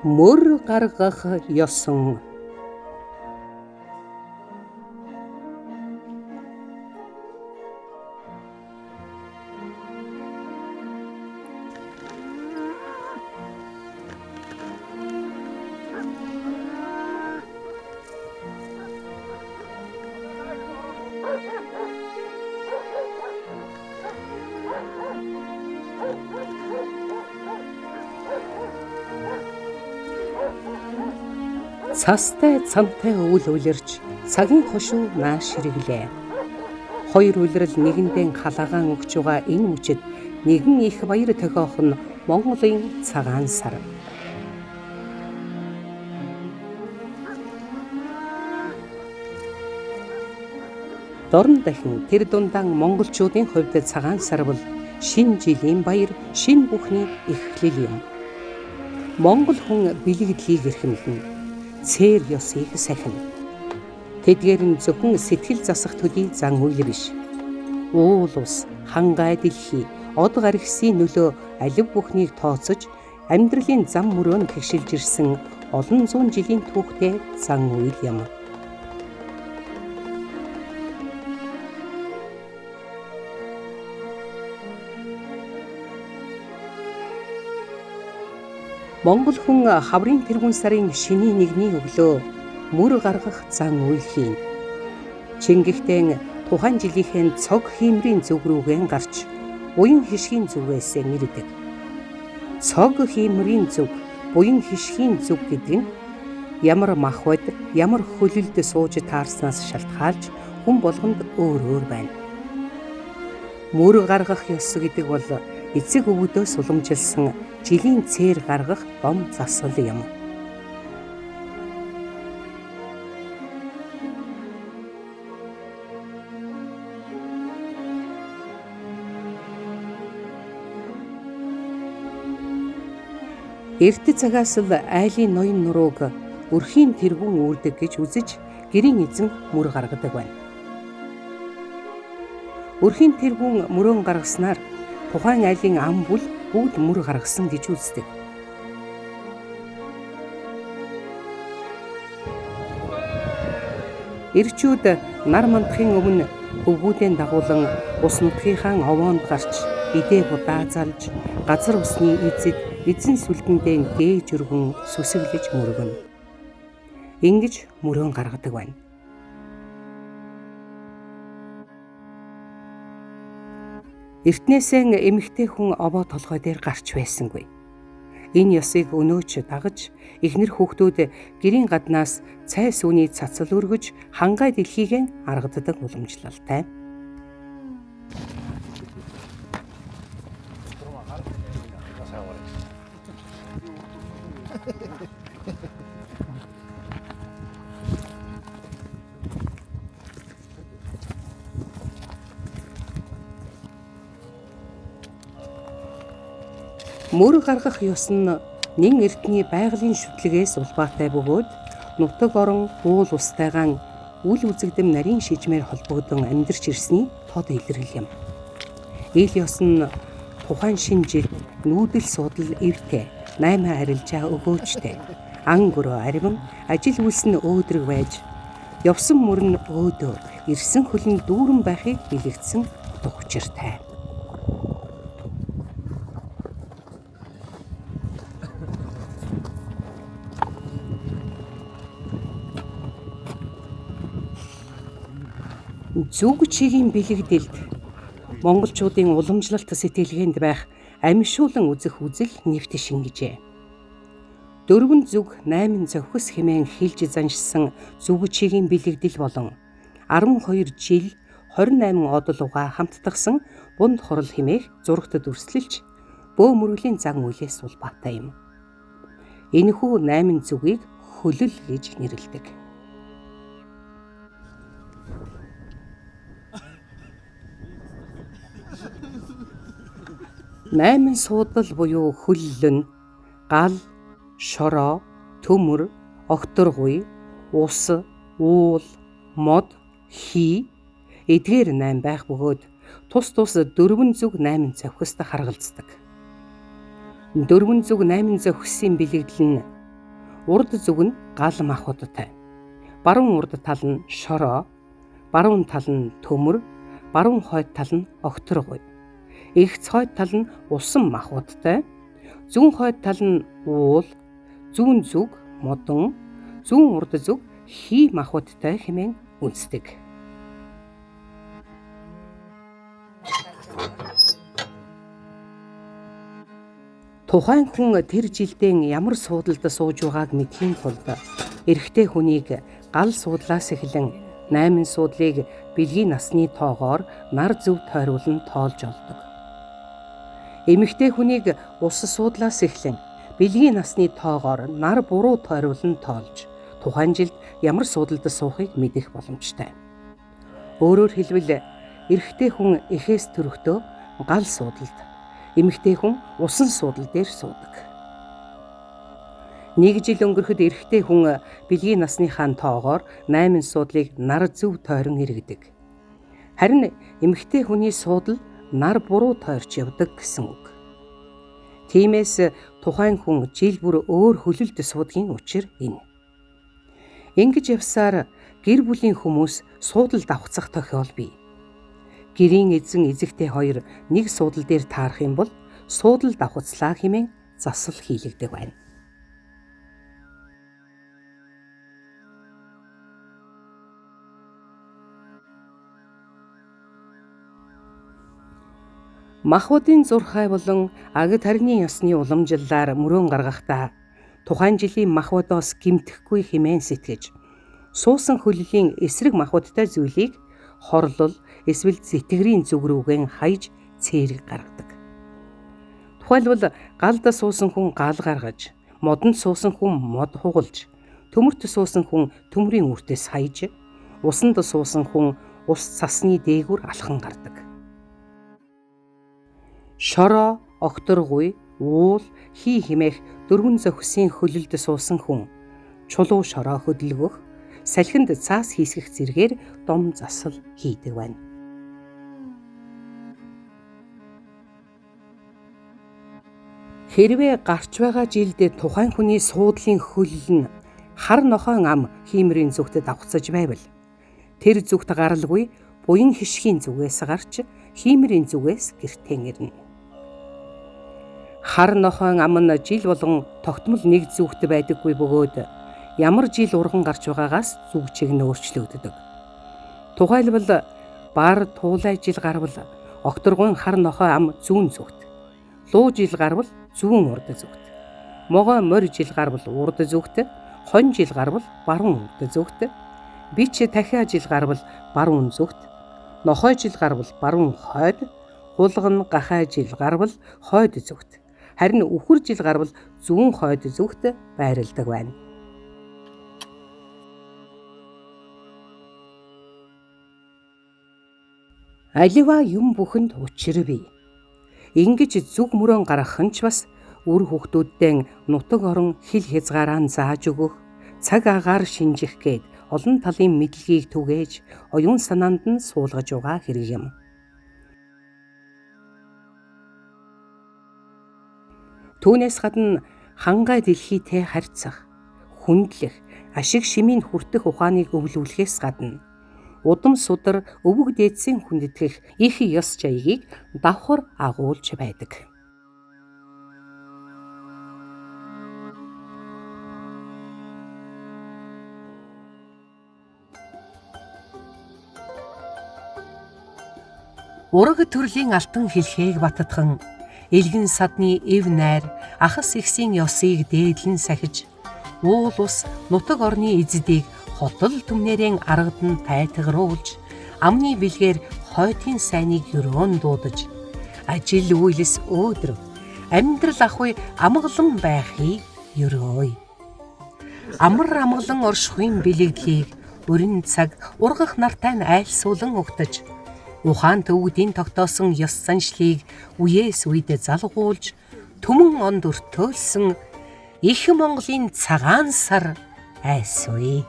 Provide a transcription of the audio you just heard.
Мөр гаргах ёсон. Цастай цамтай үл улирч цагийн хошуу нааш ширэглээ. Хоёр улирал нэгэндээ халагаан өгч байгаа энэ мөчөд нэгэн их баяр тохиох нь Монголын цагаан сар. Дорн дахин тэр дундаан монголчуудын хувьд цагаан сар бол шинэ жилийн баяр, шинэ бүхний эхлэл юм. Монгол хүн бэлэгдлийг эрхэмлэн цээр ёсыг сахин. Тэдгээр нь зөвхөн сэтгэл засах төдий зан үйл биш. Уул ус, хангай дэлхий, од гаргисын нөлөө алив бүхнийг тооцож, амьдралын зам мөрөөнд тэгшилж ирсэн олон зуун жилийн түүхтэй зан үйл юм. Монгол хүн хаврын тэргүүн сарын шинийн нэгний өглөө мөр гаргах зан үйл хийн. Чингэхтэн тухайн жилийнхэн цог хиймрийн зүг рүүгэн гарч буян хишгийн зүгээс нэрдэг. Цог хиймрийн зүг, буян хишгийн зүг гэдэг нь ямар махбод, ямар хөлөлд сууж таарснаас шалтгаалж хүн болгонд өөр байна. Мөр гаргах ёс гэдэг бол эцэг өвгдөөс уламжилсан жилийн цээр гаргах дом засал юм. Эрт цагаас л айлын ноён нурууг өрхийн тэргүүн үүрдэг гэж үзэж гэрийн эзэн мөр гаргадаг байна. Өрхийн тэргүүн мөрөөн гаргаснаар тухайн айлын ам бүл бүгд мөр гаргасан гэж үздэг. Ирчүүд нар мандахын өмнө хөвгүүдийн дагуулan ус нутгийнхаа овоонд гарч идээ будаа залж газар усны эзэд эзэн сүлдэндээ дээж өргөн сүсэглэж мөргөнө. Ингэж мөрөөн гаргадаг байна. Эртнээсээ эмэгтэй хүн овоо толгой дээр гарч байсангүй. Энэ ёсыг өнөөч дагаж эхнэр хүүхдүүд гэрийн гаднаас цай сүүний цацал өргөж хангай дэлхийгэн аргаддаг уламжлалтай. Мөр гаргах ёс нь нэн эртний байгалийн шүтлэгээс улбаатай бөгөөд нутаг орон уул устайгаан үл үзэгдэм нарийн шижмээр холбогдсон амьдарч ирсний тод илэрхийл юм. Ил ёс нь тухайн шинэ жил нүүдэл суудал эвтэй, 8 арилжаа өгөөжтэй, ан гөрөө ариван, ажил үйлс нь өөдрөг байж, явсан мөр нь өөдөө, ирсэн хөл нь дүүрэн байхыг бэлэгдсэн утга учиртай. Зүг чигийн бэлэгдэлд монголчуудын уламжлалт сэтгэлгээнд байх амшуулан үзэх үзэл нэвт шингэжээ. 4 зүг 8 зохис хэмээн хэлж заншсан зүг чигийн бэлэгдэл болон 12 жил 28 одолуга хамттагсан бунд хурал хэмээх зурагт дүрслэлж бөө мөрөлийн зан үйлээс улбаатай юм. Энэхүү 8 зүгийг хөлөл гэж нэрлэдэг. Найман суудал буюу хөлөл нь гал, шороо, төмөр, огторгуй, ус, уул, мод, хий эдгээр 8 байх бөгөөд тус 4 зүг 8 зохист харгалздаг. 4 зүг 8 зохисын бэлэгдэл нь Урд зүг нь гал махбодтой. Баруун урд тал нь шороо, баруун тал нь төмөр, баруун хойд тал нь огторгуй. Эгц хойд тал нь усан махбодтой. Зүүн хойд тал нь уул, зүүн зүг модон, зүүн урд зүг хий махбодтой хэмээн үндэсдэг. Тухайн хүн тэр жилдээ ямар суудалд сууж байгааг мэдхийн тулд эрэгтэй хүнийг гал суудлаас эхлэн 8 суудлыг бэлгийн насны тоогоор нар зөв тойруулан тоолж олдог. Эмэгтэй хүнийг ус суудлаас эхлэн бэлгийн насны тоогоор нар буруу тойруулан тоолж тухайн жилд ямар суудалд суухыг мэдэх боломжтой. Өөрөөр хэлбэл эрэгтэй хүн эхээс төрөхдөө гал суудалд, эмэгтэй хүн усан суудал дээр суудаг. 1 жил өнгөрөхөд эрэгтэй хүн бэлгийн насныхаа тоогоор 8 суудлыг нар зөв тойрон эргэдэг. Харин эмэгтэй хүний суудал нар буруу тойрч явдаг гэсэн үг. Тиймээс тухайн хүн жил бүр өөр хөлөлд суудгийн учир энэ. Ингэж явсаар гэр бүлийн хүмүүс суудал давхцах тохиол бий. Гэрийн эзэн эзэгтэй хоёр нэг суудал дээр таарах юм бол суудал давхацлаа хэмээн засал хийлэгдэг байна. Махбодын зурхай болон агд харины ёсны уламжлалаар мөрөөн гаргахдаа тухайн жилийн махбодоос гэмтэхгүй хэмээн сэтгэж суусан хөллийн эсрэг махбодтой зүйлийг хорлол эсвэл зэтгэрийн зүг рүүгэн хаяж цээрэг гаргадаг. Тухайлбал галд суусан хүн гал гаргаж, модонд суусан хүн мод хугалж, төмөрт суусан хүн төмрийн үртээс хаяж, усанд суусан хүн ус цасны дээгүүр алхан гардаг. Шороо, огторгуй, уул, хий хэмээх 4 зохисын хөлөлд суусан хүн чулуу шороо хөдөлгөх, салхинд цаас хийсгэх зэргээр дом засал хийдэг байна. Хэрвээ гарч байгаа жилд тухайн хүний суудлын хөлөл нь хар нохойн ам хиймрийн зүгт давхцаж байвал тэр зүгт гаралгүй буян хишгийн зүгээс гарч хиймрийн зүгээс гэртээ ирнэ. Хар нохойн ам нь жил болгон тогтмол нэг зүгт байдаггүй бөгөөд ямар жил урган гарч байгаагаас зүг чиг нь өөрчлөгддөг. Тухайлбал бар туулай жил гарвал огторгуйн хар нохой ам зүүн зүгт, луу жил гарвал зүүн урд зүгт, могой морь жил гарвал урд зүгт, хон жил гарвал баруун урд зүгт, бич дахиа жил гарвал баруун зүгт, нохой жил гарвал баруун хойд, хулган гахай жил гарвал хойд зүгт, харин үхэр жил гарвал зүүн хойд зүгт байрладаг байна. Аливаа юм бүхэнд учир бий. Ингэж зүг мөрөн гаргах нь ч бас үр хүүхдүүддээ нутаг орон хил хязгаараа зааж өгөх, цаг агаар шинжих гээд олон талын мэдлэгийг түгээж оюун санаанд нь суулгаж байгаа хэрэг юм. Түүнээс гадна хангай дэлхийтэй харьцах, хүндлэх, ашиг шимийн хүртэх ухааныг өвлүүлэхээс гадна удам судар өвөг дээдсийн хүндэтгэх их ёс жаягийг давхар агуулж байдаг. Ураг төрлийн алтан хэлхээг баттган элгэн садны эв найр ахас ихсийн ёсыг дээдлэн сахиж уул ус нутаг орны эздийг хотол түмнэрийн аргадан тайтгаруулж амны бэлгээр хойтын сайныг өрөөн дуудаж ажил үйлс өөдрөв амьдрал ахуй амгалан байхыг өрөөй. Амар амгалан оршихуйн бэлэгдлийг өрн цаг ургах нартай нь айлсуулан угтаж ухаан төвгдийн тогтоосон ёс заншлыг үеэс үед залгуулж түмэн онд өртөөлсөн их Монголын цагаан сар айсвэ.